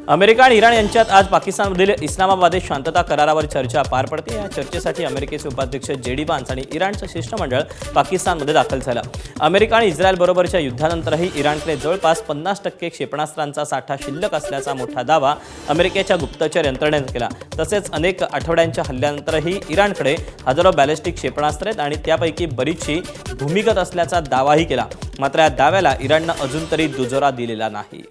America आणि Iran यांच्यात आज पाकिस्तानमधील इस्लामाबाद शांतता करारावर चर्चा पार पडते। या चर्चेसाठी अमेरिकेचे उपाध्यक्ष जेडी वान्स आणि इराणचं शिष्टमंडळ पाकिस्तानमध्ये दाखल झालं। अमेरिका आणि इस्रायल बरोबरच्या युद्धानंतरही इराणकडे जवळपास 50% क्षेपणास्त्रांचा साठा शिल्लक असल्याचा मोठा दावा अमेरिकेच्या गुप्तचर यंत्रणेने केला। तसेच अनेक आठवड्यांच्या हल्ल्यानंतरही इराणकडे हजारो बॅलिस्टिक क्षेपणास्त्रे आहेत आणि त्यापैकी बरीचशी भूमिगत असल्याचा दावाही केला। मात्र या दाव्याला इराणने अजून तरी दुजोरा दिलेला नाही।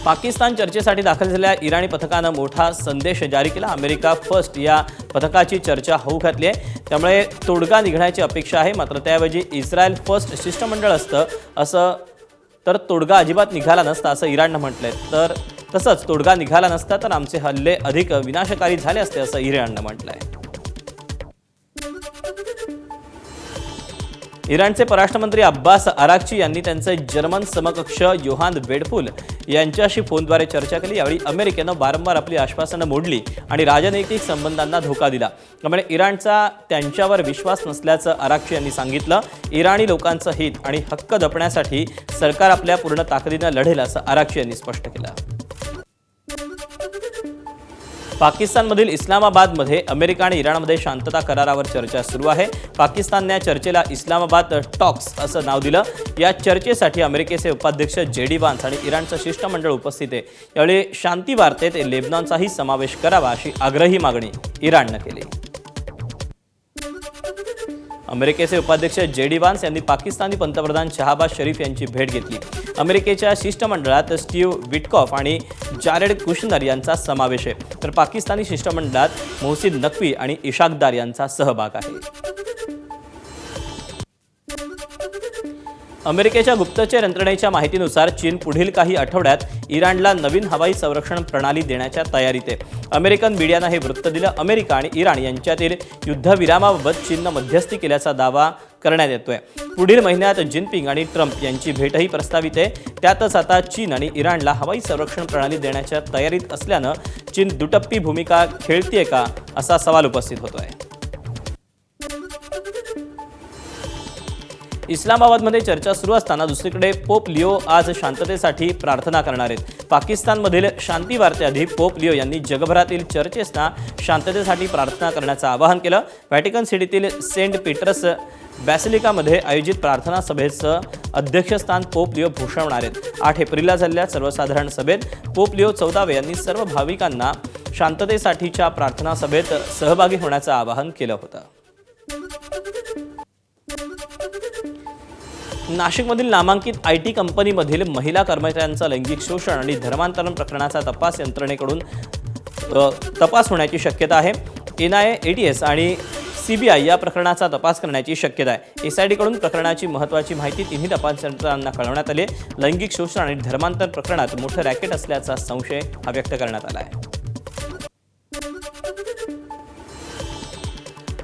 पाकिस्तान चर्चेसाठी दाखल झालेल्या इराणी पथकानं मोठा संदेश जारी केला। अमेरिका फर्स्ट या पथकाची चर्चा होऊ घातली आहे, त्यामुळे तोडगा निघण्याची अपेक्षा आहे। मात्र त्याऐवजी इस्रायल फर्स्ट शिष्टमंडळ असं तर तोडगा अजिबात निघाला नसता असं इराणनं म्हटलंय। तर तसंच तोडगा निघाला नसता तर आमचे हल्ले अधिक विनाशकारी झाले असते असं इराणनं म्हटलंय। इराणचे परराष्ट्रमंत्री अब्बास अराक्ची यांनी त्यांचे जर्मन समकक्ष योहान वेडफुल यांच्याशी फोनद्वारे चर्चा केली। यावेळी अमेरिकेनं वारंवार आपली आश्वासनं मोडली आणि राजनैतिक संबंधांना धोका दिला, त्यामुळे इराणचा त्यांच्यावर विश्वास नसल्याचं अराक्ची यांनी सांगितलं। इराणी लोकांचं हित आणि हक्क जपण्यासाठी सरकार आपल्या पूर्ण ताकदीने लढेल असं अराक्ची यांनी स्पष्ट केलं। पाकिस्तानमधील इस्लामाबादमध्ये अमेरिका आणि इराणमध्ये शांतता करारावर चर्चा सुरू आहे। पाकिस्तानने या चर्चेला इस्लामाबाद टॉक्स असं नाव दिलं। या चर्चेसाठी अमेरिकेचे उपाध्यक्ष जेडी वान्स आणि इराणचं शिष्टमंडळ उपस्थित आहे। यावेळी शांती वार्तेत लेबनॉनचाही समावेश करावा अशी आग्रही मागणी इराणने केली। अमेरिकेचे उपाध्यक्ष जेडी वान्स यांनी पाकिस्तानी पंतप्रधान शहबाज शरीफ यांची भेट घेतली। अमेरिकेच्या शिष्टमंडळात स्टीव्ह विटकॉफ आणि जारेड कुशनर यांचा समावेश आहे, तर पाकिस्तानी शिष्टमंडळात मोहसिन नक्वी आणि इशाकदार यांचा सहभाग आहे। अमेरिकेच्या गुप्तचर यंत्रणेच्या माहितीनुसार चीन पुढील काही आठवड्यात इराणला नवीन हवाई संरक्षण प्रणाली देण्याच्या तयारीत आहे। अमेरिकन मीडियानं हे वृत्त दिलं। अमेरिका आणि इराण यांच्यातील युद्धविरामाबाबत चीननं मध्यस्थी केल्याचा दावा करण्यात येतोय। पुढील महिन्यात जिनपिंग आणि ट्रम्प यांची भेटही प्रस्तावित आहे। त्यातच आता चीन आणि इराणला हवाई संरक्षण प्रणाली देण्याच्या तयारीत असल्यानं चीन दुटप्पी भूमिका खेळतेय का असा सवाल उपस्थित होतोय। इस्लामाबादमध्ये चर्चा सुरू असताना दुसरीकडे पोप लिओ आज शांततेसाठी प्रार्थना करणार आहेत। पाकिस्तानमधील शांती वार्तेआधी पोप लिओ यांनी जगभरातील चर्चेसना शांततेसाठी प्रार्थना करण्याचं आवाहन केलं। व्हॅटिकन सिटीतील सेंट पीटर्स बॅसिलिकामध्ये आयोजित प्रार्थना सभेचं अध्यक्षस्थान पोप लिओ भूषवणार आहेत। 8 एप्रिलला झालेल्या सर्वसाधारण सभेत पोप लिओ 14 यांनी सर्व भाविकांना शांततेसाठीच्या प्रार्थना सभेत सहभागी होण्याचं आवाहन केलं होतं। नाशिकमधील नामांकित IT कंपनीमधील महिला कर्मचाऱ्यांचं लैंगिक शोषण आणि धर्मांतरण प्रकरणाचा तपास यंत्रणेकडून तपास होण्याची शक्यता आहे। NIA, ATS आणि CBI या प्रकरणाचा तपास करण्याची शक्यता आहे। SIT कडून प्रकरणाची महत्त्वाची माहिती तिन्ही तपास यंत्रणांना कळवण्यात आली। लैंगिक शोषण आणि धर्मांतरण प्रकरणात मोठं रॅकेट असल्याचा संशय व्यक्त करण्यात आला आहे।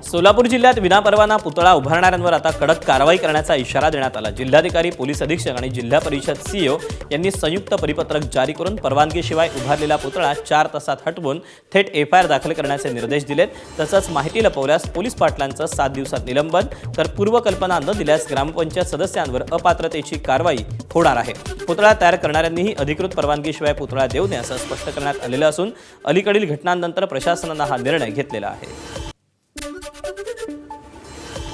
सोलापूर जिल्ह्यात विनापरवाना पुतळा उभारणाऱ्यांवर आता कडक कारवाई करण्याचा इशारा देण्यात आला। जिल्हाधिकारी, पोलीस अधीक्षक आणि जिल्हा परिषद CEO यांनी संयुक्त परिपत्रक जारी करून परवानगीशिवाय उभारलेला पुतळा 4 तासात हटवून थेट FIR दाखल करण्याचे निर्देश दिलेत। तसंच माहिती लपवल्यास पोलीस पाटलांचं 7 दिवसात निलंबन, तर पूर्वकल्पना न दिल्यास ग्रामपंचायत सदस्यांवर अपात्रतेची कारवाई होणार आहे। पुतळा तयार करणाऱ्यांनीही अधिकृत परवानगीशिवाय पुतळा देऊ नये असं स्पष्ट करण्यात आलेलं असून अलीकडील घटनांनंतर प्रशासनानं हा निर्णय घेतलेला आहे।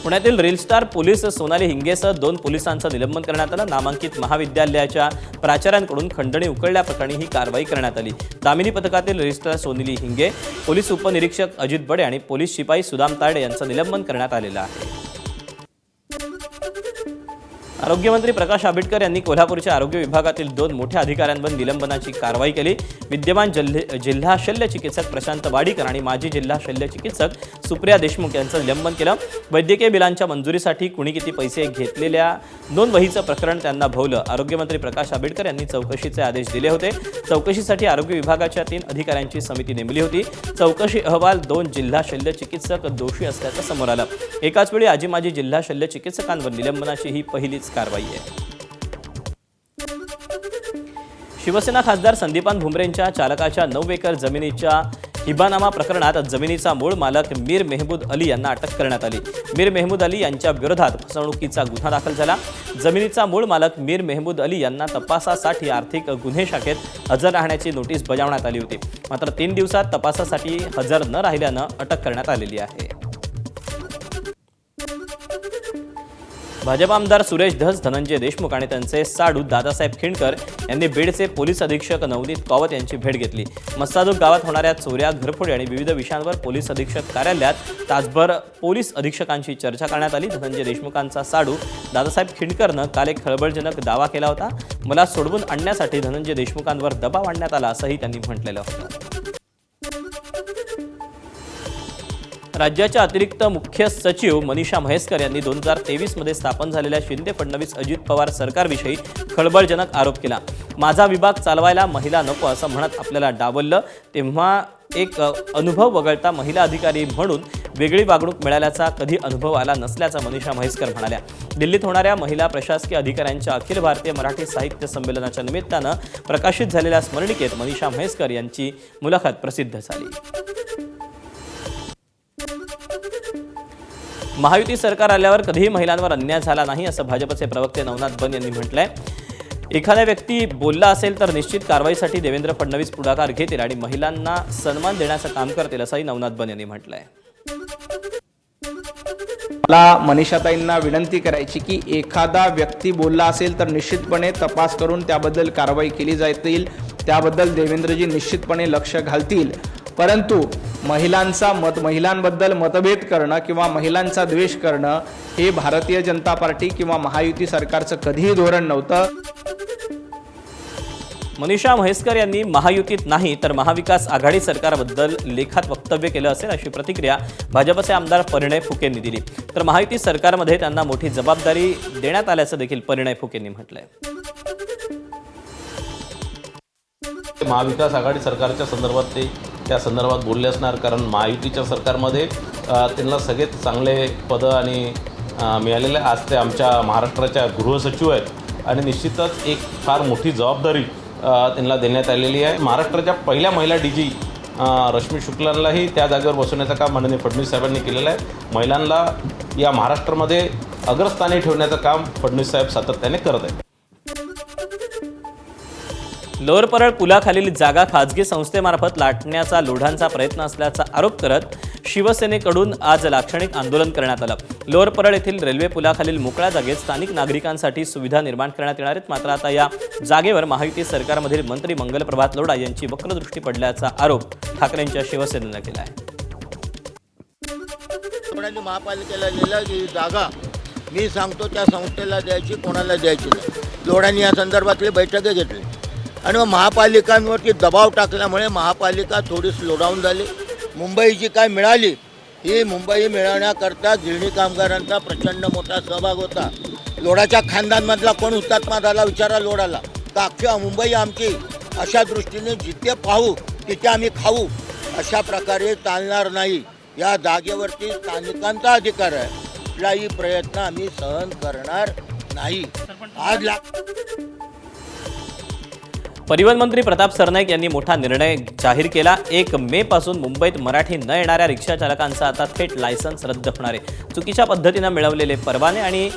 पुण्यातील रील स्टार पोलीस सोनाली हिंगेसह 2 पोलिसांचं निलंबन करण्यात आलं। नामांकित महाविद्यालयाच्या प्राचार्यांकडून खंडणी उकळल्याप्रकरणी ही कारवाई करण्यात आली। दामिनी पथकातील reel star Sonali Hinge, police उपनिरीक्षक अजित बडे आणि पोलीस शिपाई सुदाम तारडे यांचं निलंबन करण्यात आलेलं आहे। आरोग्यमंत्री प्रकाश आंबेडकर यांनी कोल्हापूरच्या आरोग्य विभागातील 2 मोठ्या अधिकाऱ्यांवर निलंबनाची कारवाई केली। विद्यमान जिल्हा शल्य चिकित्सक प्रशांत वाडीकर आणि माजी जिल्हा शल्य चिकित्सक सुप्रिया देशमुख यांचं निलंबन केलं। वैद्यकीय बिलांच्या मंजुरीसाठी कुणी किती पैसे घेतलेल्या नोंद वहीचं प्रकरण त्यांना भोवलं। आरोग्यमंत्री प्रकाश आंबेडकर यांनी चौकशीचे आदेश दिले होते। चौकशीसाठी आरोग्य विभागाच्या 3 अधिकाऱ्यांची समिती नेमली होती। चौकशी अहवाल 2 जिल्हा शल्य चिकित्सक दोषी असल्याचं समोर आलं। एकाच वेळी आजी माजी जिल्हा शल्य चिकित्सकांवर निलंबनाची ही पहिलीच कारवाई आहे। शिवसेना खासदार संदीपान भुमरेंच्या चालकाच्या 9 एकर जमिनीच्या हिबानामा प्रकरणात जमिनीचा मूळ मालक मीर मेहमूद अली यांना अटक करण्यात आली। मीर मेहमूद अली यांच्या विरोधात फसवणुकीचा गुन्हा दाखल झाला। जमिनीचा मूळ मालक मीर मेहमूद अली यांना तपासासाठी आर्थिक गुन्हे शाखेत हजर राहण्याची नोटीस बजावण्यात आली होती, मात्र 3 दिवसात तपासासाठी हजर न राहिल्यानं अटक करण्यात आलेली आहे। भाजप आमदार सुरेश धस, धनंजय देशमुख आणि त्यांचे साडू दादासाहेब खिंडकर यांनी बीडचे पोलीस अधीक्षक नवनीत कावत यांची भेट घेतली। मस्सादूक गावात होणाऱ्या चोऱ्या, घरफोडी आणि विविध विषयांवर पोलीस अधीक्षक कार्यालयात तासभर पोलीस अधीक्षकांशी चर्चा करण्यात आली। धनंजय देशमुखांचा साडू दादासाहेब खिंडकरनं काल एक खळबळजनक दावा केला होता। मला सोडवून आणण्यासाठी धनंजय देशमुखांवर दबाव आणण्यात आला असंही त्यांनी म्हटलेलं होतं। राज्याच्या अतिरिक्त मुख्य सचिव मनीषा म्हैसकर यांनी 2023 मध्ये स्थापन झालेल्या शिंदे फडणवीस अजित पवार सरकारविषयी खळबळजनक आरोप केला। माझा विभाग चालवायला महिला नको असं म्हणत आपल्याला डावललं, तेव्हा एक अनुभव वगळता महिला अधिकारी म्हणून वेगळी वागणूक मिळाल्याचा कधी अनुभव आला नसल्याचं मनीषा म्हैसकर म्हणाल्या। दिल्लीत होणाऱ्या महिला प्रशासकीय अधिकाऱ्यांच्या अखिल भारतीय मराठी साहित्य संमेलनाच्या निमित्तानं प्रकाशित झालेल्या स्मरणिकेत मनीषा म्हैसकर यांची मुलाखत प्रसिद्ध झाली। महायुती सरकार आल्यावर कधीही महिलांवर अन्याय झाला नाही असं भाजपचे प्रवक्ते नवनाथ बन यांनी म्हटलंय। एखादा व्यक्ती बोलला असेल तर निश्चित कारवाईसाठी देवेंद्र फडणवीस पुढाकार घेतील आणि महिलांना सन्मान देण्याचं काम करतील असंही नवनाथ बन यांनी म्हटलंय। मला मनीषाताईंना विनंती करायची की एखादा व्यक्ती बोलला असेल तर निश्चितपणे तपास करून त्याबद्दल कारवाई केली जाईल, त्याबद्दल देवेंद्रजी निश्चितपणे लक्ष घालतील। परंतु महिलांबद्दल मतभेद करणं किंवा महिलांचा द्वेष करणं हे भारतीय जनता पार्टी किंवा महायुती सरकारचं कधीही धोरण नव्हतं। मनीषा म्हैसकर यांनी महायुतीत नाही तर महाविकास आघाडी सरकारबद्दल लेखात वक्तव्य केलं असेल अशी प्रतिक्रिया भाजपचे आमदार परिणय फुके यांनी दिली। तर महायुती सरकारमध्ये त्यांना मोठी जबाबदारी देण्यात आल्याचं देखील परिणय फुके यांनी म्हटलंय। महाविकास आघाडी सरकारच्या संदर्भात ते त्या संदर्भात बोलले असणार, कारण महायुतीच्या सरकारमध्ये त्यांना सगळेच चांगले पदं आणि मिळालेले। आज ते आमच्या महाराष्ट्राच्या गृहसचिव आहेत आणि निश्चितच एक फार मोठी जबाबदारी त्यांना देण्यात आलेली आहे। महाराष्ट्राच्या पहिल्या महिला DG रश्मी शुक्लांनाही त्या जागेवर बसवण्याचं काम माननीय फडणवीस साहेबांनी केलेलं आहे। महिलांना या महाराष्ट्रामध्ये अग्रस्थानी ठेवण्याचं काम फडणवीस साहेब सातत्याने करत आहेत। लोअर परळ पुलाखालील जागा खाजगी संस्थेमार्फत लाटण्याचा लोढांचा प्रयत्न असल्याचा आरोप करत शिवसेनेकडून आज लाक्षणिक आंदोलन करण्यात आलं। लोअर परळ येथील रेल्वे पुलाखालील मोकळ्या जागेत स्थानिक नागरिकांसाठी सुविधा निर्माण करण्यात येणार आहेत, मात्र आता या जागेवर महायुती सरकारमधील मंत्री मंगलप्रभात लोढा यांची वक्रदृष्टी पडल्याचा आरोप ठाकरेंच्या शिवसेनेनं केला आहे। महापालिकेला दिला की जागा मी सांगतो त्या संस्थेला द्यायची, कोणाला द्यायची नाही। लोढांनी या संदर्भातली बैठक घेतली आणि मग महापालिकांवरती दबाव टाकल्यामुळे महापालिका थोडी स्लो डाऊन झाली। मुंबई जी काय मिळाली ही मुंबई मिळवण्याकरता गिरणी कामगारांचा प्रचंड मोठा सहभाग होता। लोढाच्या खानदानमधला कोण हुतात्मा झाला विचारा लोढाला, का अख्खी मुंबई आमची, अशा दृष्टीने जिथे पाहू तिथे आम्ही खाऊ, अशा प्रकारे चालणार नाही। या जागेवरती स्थानिकांचा अधिकार आहे, कुठलाही प्रयत्न आम्ही सहन करणार नाही। आज परिवहन मंत्री प्रताप सरनाईक यांनी मोठा निर्णय जाहीर केला। 1 मे पासून मुंबईत मराठी न येणाऱ्या रिक्षा चालकांचा आता थेट लायसन्स रद्द होणार आहे। चुकीच्या पद्धतीनं मिळवलेले परवाने आणि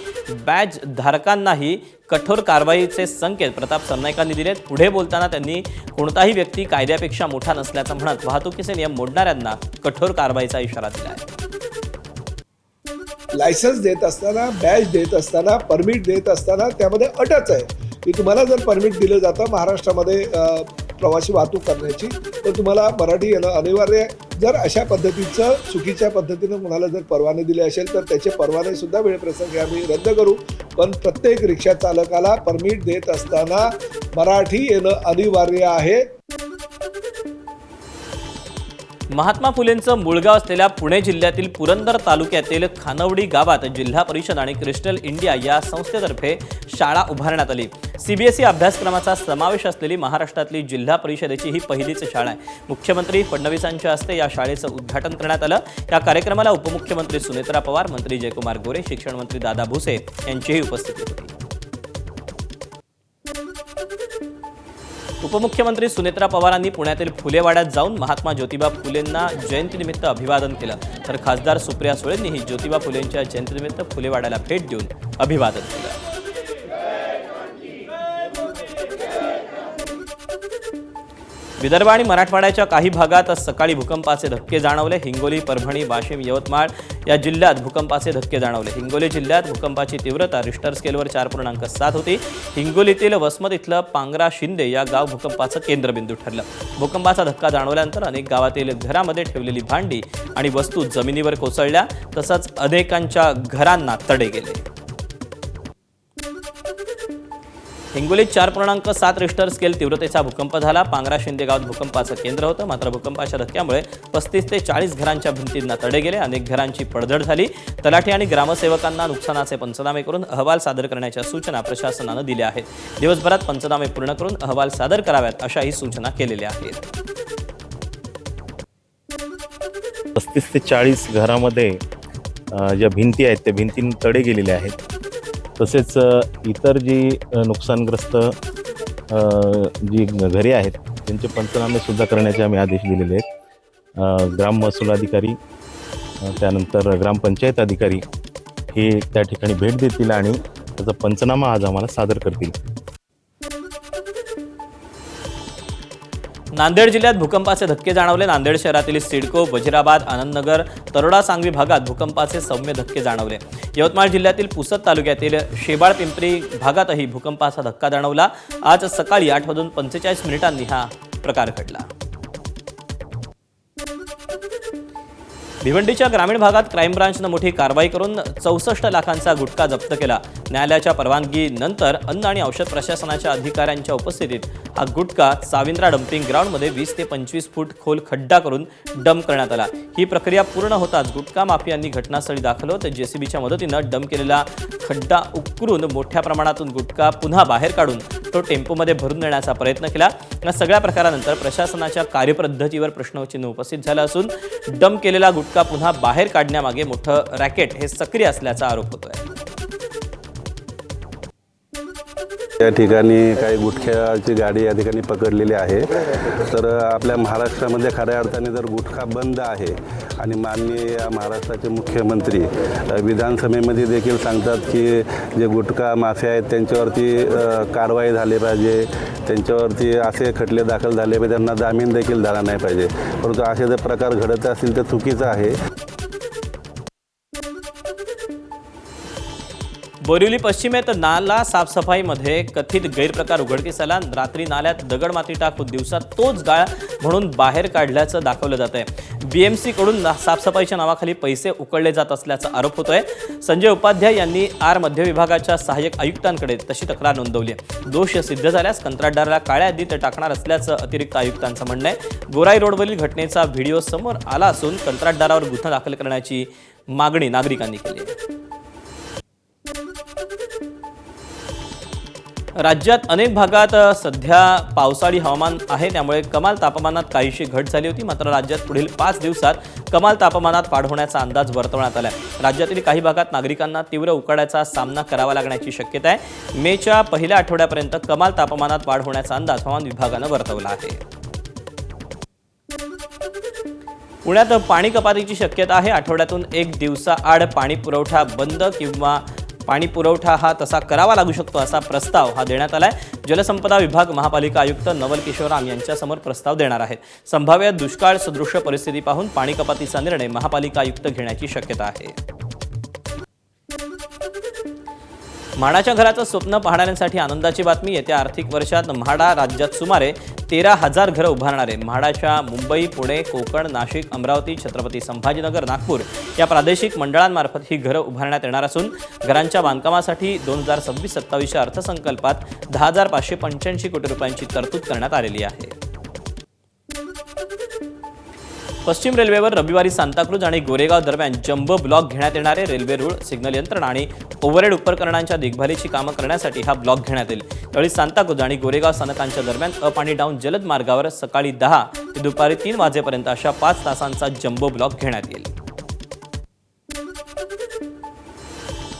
बॅज धारकांनाही कठोर कारवाईचे संकेत प्रताप सरनाईकांनी दिलेत। पुढे बोलताना त्यांनी कोणताही व्यक्ती कायद्यापेक्षा मोठा नसल्याचं म्हणत वाहतुकीचे नियम मोडणाऱ्यांना कठोर कारवाईचा इशारा दिला आहे। लायसन्स देत असताना, बॅज देत असताना, परमिट देत असताना त्यामध्ये अटच आहे की तुम्हाला जर परमिट दिलं जातं महाराष्ट्रामध्ये प्रवासी वाहतूक करण्याची तर तुम्हाला मराठी येणं अनिवार्य आहे। जर अशा पद्धतीचं चुकीच्या पद्धतीनं कुणाला जर परवाने दिले असेल तर त्याचे परवानेसुद्धा वेळप्रसंगी आम्ही रद्द करू, पण प्रत्येक रिक्षा चालकाला परमिट देत असताना मराठी येणं अनिवार्य आहे। महात्मा फुलेंचं मूळगाव असलेल्या पुणे जिल्ह्यातील पुरंदर तालुक्यातील खानवडी गावात जिल्हा परिषद आणि क्रिस्टल इंडिया या संस्थेतर्फे शाळा उभारण्यात आली। CBSE अभ्यासक्रमाचा समावेश असलेली महाराष्ट्रातली जिल्हा परिषदेची ही पहिलीच शाळा आहे। मुख्यमंत्री फडणवीसांच्या हस्ते या शाळेचं उद्घाटन करण्यात आलं। या कार्यक्रमाला उपमुख्यमंत्री सुनेत्रा पवार, मंत्री जयकुमार गोरे, शिक्षण मंत्री दादा भुसे यांचीही उपस्थिती होती। उपमुख्यमंत्री सुनेत्रा पवारांनी पुण्यातील फुलेवाड्यात जाऊन महात्मा ज्योतिबा फुलेंना जयंतीनिमित्त अभिवादन केलं, तर खासदार सुप्रिया सुळेंनीही ज्योतिबा फुलेंच्या जयंतीनिमित्त फुलेवाड्याला भेट देऊन अभिवादन केलं. विदर्भ आणि मराठवाड्याच्या काही भागात सकाळी भूकंपाचे धक्के जाणवले. हिंगोली, परभणी, वाशिम, यवतमाळ या जिल्ह्यात भूकंपाचे धक्के जाणवले. हिंगोली जिल्ह्यात भूकंपाची तीव्रता रिश्टर स्केलवर 4.7 होती. हिंगोलीतील वसमत इथलं पांगरा शिंदे या गाव भूकंपाचं केंद्रबिंदू ठरलं. भूकंपाचा धक्का जाणवल्यानंतर अनेक गावातील घरामध्ये ठेवलेली भांडी आणि वस्तू जमिनीवर कोसळल्या, तसंच अनेकांच्या घरांना तडे गेले. हिंगोलीत 4.7 रिश्टर स्केल तीव्रतेचा भूकंप झाला. पांगरा शिंदे गावात भूकंपाचं केंद्र होतं, मात्र भूकंपाच्या धक्क्यामुळे 35 ते 40 घरांच्या भिंतींना तडे गेले. अनेक घरांची पडझड झाली. तलाठी आणि ग्रामसेवकांना नुकसानाचे पंचनामे करून अहवाल सादर करण्याच्या सूचना प्रशासनानं दिल्या आहेत. दिवसभरात पंचनामे पूर्ण करून अहवाल सादर कराव्यात अशाही सूचना केलेल्या आहेत. 35 ते 40 घरामध्ये ज्या भिंती आहेत त्या भिंतींना तडे गेलेले आहेत. तसेच इतर जी नुकसानग्रस्त जी घरे आहेत त्यांचे पंचनामेसुद्धा करण्याचे आम्ही आदेश दिलेले आहेत. ग्राम महसूल अधिकारी त्यानंतर ग्रामपंचायत अधिकारी हे त्या ठिकाणी भेट देतील आणि त्याचा पंचनामा आज आम्हाला सादर करतील. नांदेड जिल्ह्यात भूकंपाचे धक्के जाणवले. नांदेड शहरातील सिडको, वजिराबाद, आनंदनगर, तरोडा सांगवी भागात भूकंपाचे सौम्य धक्के जाणवले. यवतमाळ जिल्ह्यातील पुसद तालुक्यातील शेबाळ पिंपरी भागातही भूकंपाचा धक्का जाणवला. आज सकाळी 8:45 हा प्रकार घडला. भिवंडीच्या ग्रामीण भागात क्राईम ब्रांचनं मोठी कारवाई करून 64 लाखांचा गुटखा जप्त केला. न्यायालयाच्या परवानगीनंतर अन्न आणि औषध प्रशासनाच्या अधिकाऱ्यांच्या उपस्थितीत हा गुटखा साविंद्रा डम्पिंग ग्राउंडमध्ये 20 ते 25 फूट खोल खड्डा करून डंप करण्यात आला. ही प्रक्रिया पूर्ण होताच गुटखा माफियांनी घटनास्थळी दाखल होत जेसीबीच्या मदतीनं डंप केलेला खड्डा उकरून मोठ्या प्रमाणातून गुटखा पुन्हा बाहेर काढून तो टेम्पोमध्ये भरून नेण्याचा प्रयत्न केला. या सगळ्या प्रकारानंतर प्रशासनाच्या कार्यपद्धतीवर प्रश्नचिन्ह उपस्थित झालं असून डंप केलेला गुटखा पुन्हा बाहेर काढण्यामागे मोठं रॅकेट हे सक्रिय असल्याचा आरोप होतोय. या ठिकाणी काही गुटख्याची गाडी या ठिकाणी पकडलेली आहे. तर आपल्या महाराष्ट्रामध्ये खऱ्या अर्थाने जर गुटखा बंद आहे आणि माननीय महाराष्ट्राचे मुख्यमंत्री विधानसभेमध्ये देखील सांगतात की जे गुटखा माफिया आहेत त्यांच्यावरती कारवाई झाली पाहिजे, त्यांच्यावरती असे खटले दाखल झाले पाहिजे, त्यांना जामीन देखील झाला नाही पाहिजे. परंतु असे जर प्रकार घडत असतील तर चुकीचं आहे. बोरिवली पश्चिमेत नाला साफसफाईमध्ये कथित गैरप्रकार उघडकीस आला. रात्री नाल्यात दगडमाती टाकून दिवसात तोच गाळ म्हणून बाहेर काढल्याचं दाखवलं जात आहे. BMC कडून साफसफाईच्या नावाखाली पैसे उकळले जात असल्याचा आरोप होतोय. संजय उपाध्याय यांनी मध्य विभागाच्या सहाय्यक आयुक्तांकडे तशी तक्रार नोंदवली आहे. दोष सिद्ध झाल्यास कंत्राटदाराला काळ्या यादीत टाकणार असल्याचं अतिरिक्त आयुक्तांचं म्हणणं आहे. गोराई रोडवरील घटनेचा व्हिडिओ समोर आला असून कंत्राटदारावर गुन्हा दाखल करण्याची मागणी नागरिकांनी केली आहे. राज्यात अनेक भागात सध्या पावसाळी हवामान आहे, त्यामुळे कमाल तापमानात काहीशी घट झाली होती. मात्र राज्यात पुढील 5 दिवसात कमाल तापमानात वाढ होण्याचा अंदाज वर्तवण्यात आला आहे. राज्यातील काही भागात नागरिकांना तीव्र उकाड्याचा सामना करावा लागण्याची शक्यता आहे. मेच्या पहिल्या आठवड्यापर्यंत कमाल तापमानात वाढ होण्याचा अंदाज हवामान विभागानं वर्तवला आहे. पुण्यात पाणी कपातीची शक्यता आहे. आठवड्यातून 1 दिवसाआड पाणी पुरवठा बंद किंवा पाणी पुरवठा हा तसा करावा लागू शकतो असा प्रस्ताव हा देण्यात आलाय. जलसंपदा विभाग महापालिका आयुक्त नवल किशोराम यांच्यासमोर प्रस्ताव देणार आहेत. संभाव्य दुष्काळ सदृश परिस्थिती पाहून पाणी कपातीचा निर्णय महापालिका आयुक्त घेण्याची शक्यता आहे. म्हाडाच्या घराचं स्वप्न पाहणाऱ्यांसाठी आनंदाची बातमी. येत्या आर्थिक वर्षात म्हाडा राज्यात सुमारे 13,000 घरं उभारणार आहे. म्हाडाच्या मुंबई, पुणे, कोकण, नाशिक, अमरावती, छत्रपती संभाजीनगर, नागपूर या प्रादेशिक मंडळांमार्फत ही घरं उभारण्यात येणार असून घरांच्या बांधकामासाठी 2026-27 अर्थसंकल्पात 10,585 कोटी रुपयांची तरतूद करण्यात आलेली आहे. पश्चिम रेल्वेवर रविवारी सांताक्रूज आणि गोरेगाव दरम्यान जम्बो ब्लॉक घेण्यात येणार आहे. रेल्वे रूळ, सिग्नल यंत्रणा आणि ओव्हरहेड उपकरणांच्या देखभालीची कामं करण्यासाठी हा ब्लॉक घेण्यात येईल. त्यावेळी सांताक्रूज आणि गोरेगाव स्थानकांच्या दरम्यान अप आणि डाऊन जलद मार्गावर सकाळी 10 ते दुपारी 3 वाजेपर्यंत अशा 5 तासांचा जम्बो ब्लॉक घेण्यात येईल.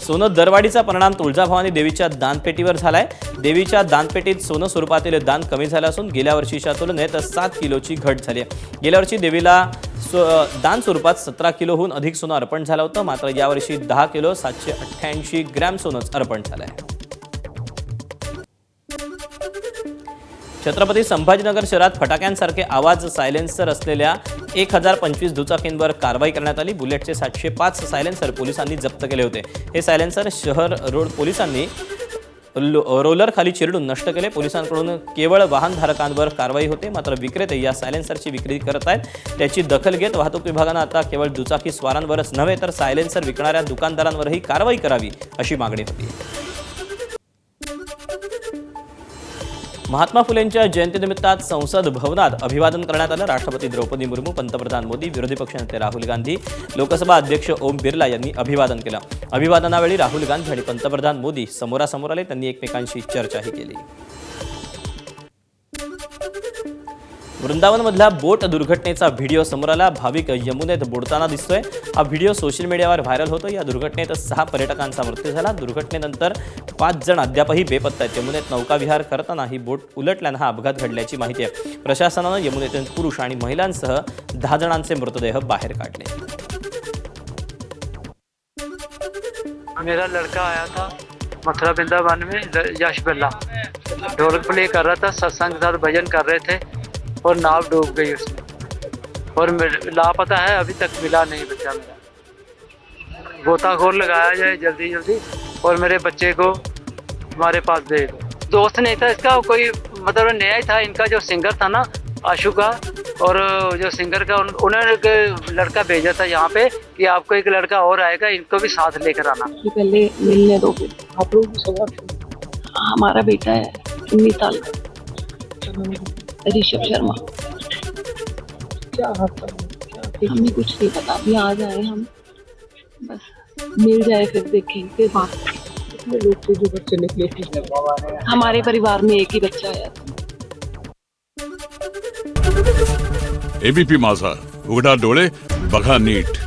सोनं दरवाढीचा परिणाम तुळजाभवानी देवीच्या दानपेटीवर झालाय. देवीच्या दानपेटीत सोनं स्वरूपातील दान कमी झालं असून गेल्या वर्षीच्या तुलनेत 7 किलोची घट झाली आहे. गेल्या वर्षी देवीला दान स्वरूपात 17 किलोहून अधिक सोनं अर्पण झालं होतं. मात्र यावर्षी 10 किलो 788 ग्रॅम सोनंच अर्पण झालं आहे. छत्रपती संभाजीनगर शहरात फटाक्यांसारखे आवाज सायलेन्सर असलेल्या 1025 दुचाकींवर कारवाई करण्यात आली. बुलेटचे 705 सायलेन्सर पोलिसांनी जप्त केले होते. हे सायलेन्सर शहर रोड पोलिसांनी रोलर खाली चिरडून नष्ट केले. पोलिसांकडून केवळ वाहनधारकांवर कारवाई होते. मात्र विक्रेते या सायलेन्सरची विक्री करत आहेत. त्याची दखल घेत वाहतूक विभागानं आता केवळ दुचाकी स्वारांवरच नव्हे तर सायलेन्सर विकणाऱ्या दुकानदारांवरही कारवाई करावी अशी मागणी होती. महात्मा फुलेंच्या जयंतीनिमित्त आज संसद भवनात अभिवादन करण्यात आलं. राष्ट्रपती द्रौपदी मुर्मू, पंतप्रधान मोदी, विरोधी पक्षनेते राहुल गांधी, लोकसभा अध्यक्ष ओम बिर्ला यांनी अभिवादन केलं. अभिवादनावेळी राहुल गांधी आणि पंतप्रधान मोदी समोरासमोर आले. त्यांनी एकमेकांशी चर्चाही केली. वृंदावनमधल्या बोट दुर्घटनेचा व्हिडिओ समोर आला. भाविक यमुनेत बुडताना दिसतोय. हा व्हिडिओ सोशल मीडियावर व्हायरल होतो. या दुर्घटनेत 6 पर्यटकांचा मृत्यू झाला. दुर्घटनेनंतर 5 जण अद्यापही बेपत्ता आहेत. यमुनेत नौकाविहार करताना ही बोट उलटल्यानं हा अपघात घडल्याची माहिती आहे. प्रशासनानं यमुनेतून पुरुष आणि महिलांसह 10 जणांचे मृतदेह बाहेर काढले. मेरा लड़का आया था मथुरा वृंदावन में, यश बिल्ला ढोलक प्ले कर रहा था, सत्संग के साथ भजन कर रहे थे और नाव डूब गई उसमें और लापता है, अभी तक मिला नहीं बच्चा मेरा। गोताखोर लगाया जाए जल्दी जल्दी और मेरे बच्चे को हमारे पास दे दो। दोस्त नहीं था इसका, कोई मतलब नया ही था। इनका जो सिंगर था ना आशु का, और जो सिंगर का उन्होंने एक लड़का भेजा था यहाँ पे कि आपको एक लड़का और आएगा, इनको भी साथ लेकर आना। पहले मिलने दो, आप लोग भी सवाल। हमारा बेटा है 19 साल का, ऋषभ शर्मा। क्या हमें कुछ नहीं पता, अभी आ जाए हम, बस मिल जाए फिर देखेंगे। कितने लोग थे जो बच्चे निकले थे? हमारे परिवार में एक ही बच्चा आया था। एबीपी माझा, उघडा डोळे बघा नीट.